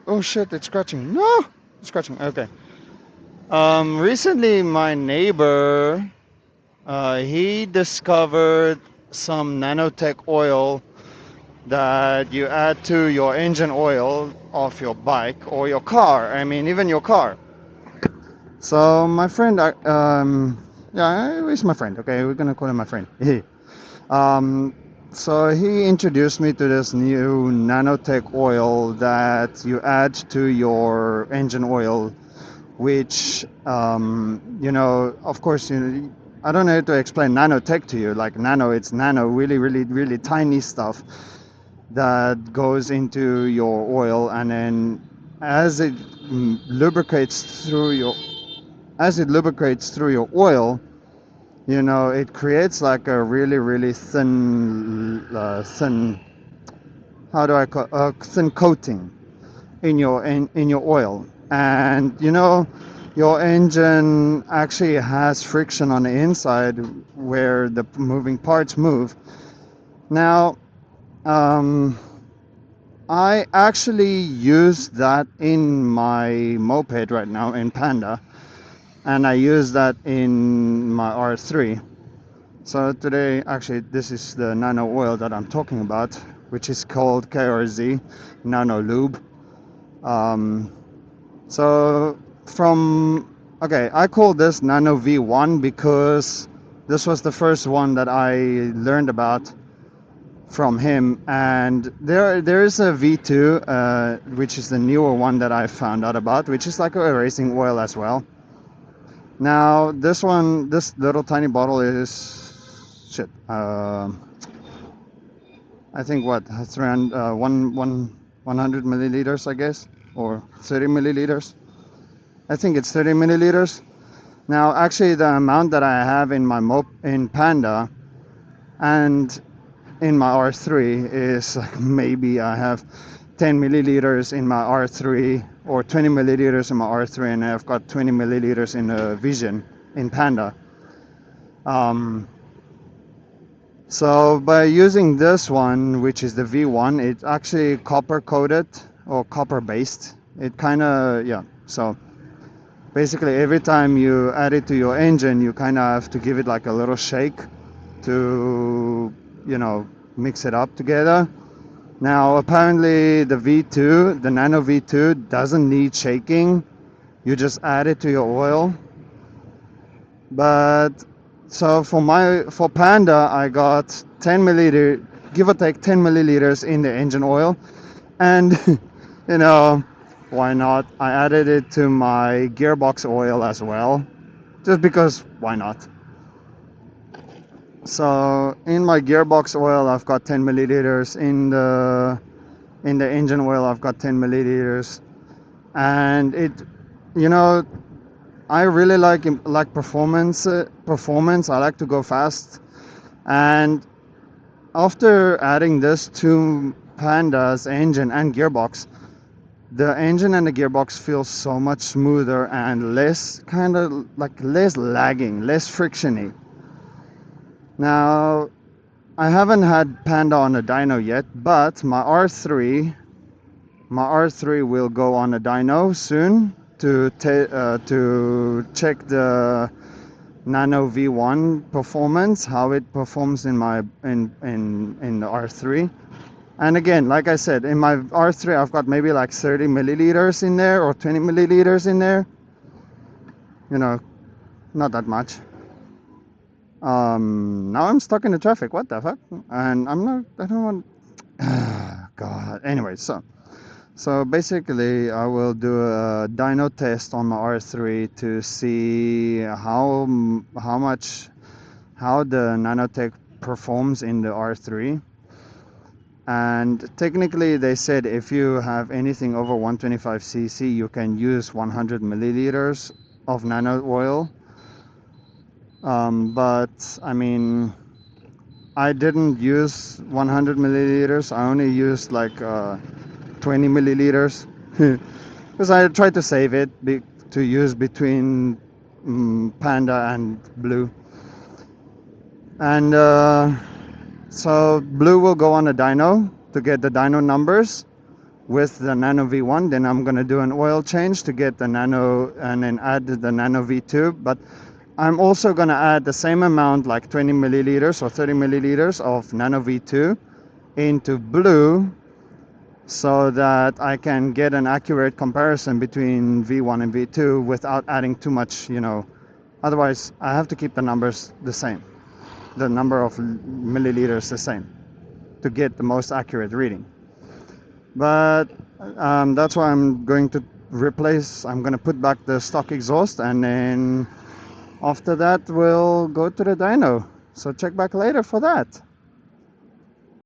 Oh shit, it's scratching. No! It's scratching. Okay. Recently, my neighbor, he discovered some nanotech oil that you add to your engine oil of your bike or your car. I mean, even your car. So my friend, yeah, he's my friend. Okay, we're gonna call him my friend. um, so he introduced me to this new nanotech oil that you add to your engine oil, which of course, I don't know how to explain nanotech to you. Like nano, it's nano, really, really, really tiny stuff that goes into your oil, and then as it lubricates through your oil, it creates like a really, really thin, how do I call, thin coating in your oil. And your engine actually has friction on the inside where the moving parts move. Now, um, I actually use that in my moped right now in Panda, and I use that in my R3. So today, actually, this is the nano oil that I'm talking about, which is called KRZ Nano Lube. Um, so from okay, I call this Nano V1 because this was the first one that I learned about from him, and there is a V2, which is the newer one that I found out about, which is like a racing oil as well. Now this little tiny bottle is shit. I think what it's around 100 milliliters, I guess, or 30 milliliters. I think it's 30 milliliters. Now, actually, the amount that I have in my in Panda and in my R3 is like maybe I have 10 milliliters in my R3 or 20 milliliters in my R3, and I've got 20 milliliters in a Vision in Panda. Um, so by using this one, which is the V1, it's actually copper coated or copper based. It kind of, yeah. So basically, every time you add it to your engine, you kind of have to give it like a little shake to, mix it up together. Now, apparently, the Nano V2 doesn't need shaking. You just add it to your oil. But so for Panda, I got 10 milliliter, give or take 10 milliliters in the engine oil, and you know, why not? I added it to my gearbox oil as well, just because why not? So in my gearbox oil, I've got 10 milliliters. In the engine oil, I've got 10 milliliters, and you know, I really like performance. Performance. I like to go fast, and after adding this to Panda's engine and gearbox, the engine and the gearbox feel so much smoother and less kind of like less lagging, less frictiony. Now, I haven't had Panda on a dyno yet, but my R3 will go on a dyno soon to check the Nano V1 performance, how it performs in my in the R3. And again, like I said, in my R3, I've got maybe like 30 milliliters in there or 20 milliliters in there. You know, not that much. Now I'm stuck in the traffic. What the fuck? And I'm not. I don't want. God. Anyway, so basically, I will do a dyno test on my R3 to see how the nanotech performs in the R3. And technically, they said if you have anything over 125 cc, you can use 100 milliliters of nano oil. But I mean, I didn't use 100 milliliters. I only used like 20 milliliters because I tried to save it to use between Panda and Blue. And so Blue will go on a dyno to get the dyno numbers. with the Nano V1. Then I'm going to do an oil change to get the Nano and then add the Nano V2. But I'm also going to add the same amount, like 20 milliliters or 30 milliliters of Nano V2 into blue, so that I can get an accurate comparison between V1 and V2 without adding too much, Otherwise, I have to keep the numbers the same, the number of milliliters the same to get the most accurate reading. But that's why I'm going to I'm going to put back the stock exhaust, and then after that we'll go to the dyno. So check back later for that.